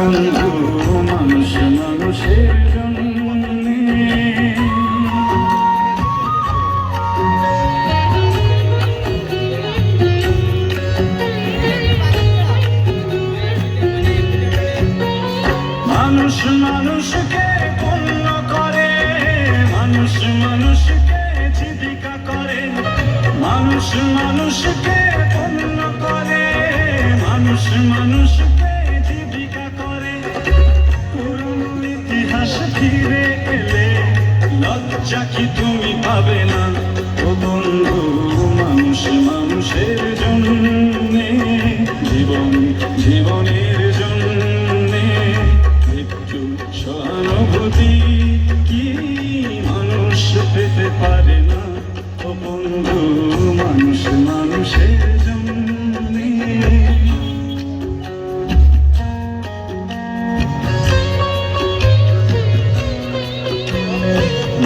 বন্ধু মানুষ মানুষের জন্যে। মানুষ মানুষকে পূর্ণ করে, মানুষ মানুষকে জীবিকা করে, মানুষ মানুষকে পূর্ণ করে, মানুষ মানুষকে জীবিকা করে। পুরনো ইতিহাস ফিরে এলে লজ্জা কি তুমি পাবে না? ও বন্ধু মানুষ মানুষের জন্যে, জীবন জীবনের জন্যে একটু সহানুভূতি কি মানুষ পেতে পারে না? ও বন্ধু মানুষ মানুষের জন্যে।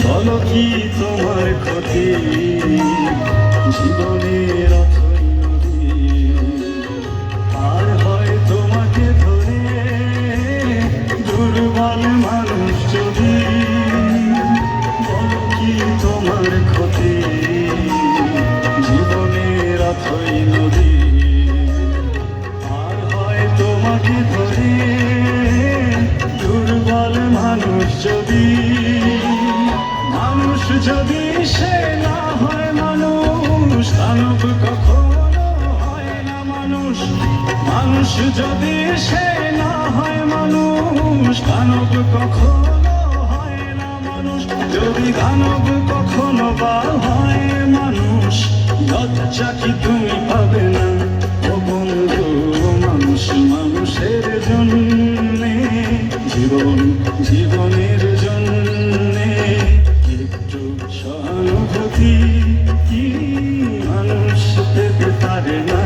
বলো কি তোমার ক্ষতি, জীবনের অথই নদী আর হয় তোমাকে ধরে দুর্বল মানুষ যদি। বলো কি তোমার ক্ষতি, জীবনের অথই নদী আর হয় তোমাকে ধরে দুর্বল মানুষ যদি। মানুষ যদি সে না হয় মানুষ, দানব কখনো হয় না মানুষ। মানুষ যদি সে না হয় মানুষ, দানব কখনো হয় না মানুষ। যদি দানব কখনো বা হয় মানুষ, লজ্জা কি তুমি পাবে না? ও বন্ধু মানুষ মানুষের জন্যে, জীবন জীবনের জন্যে একটু সহানুভূতি কি মানুষ পেতে পারে না?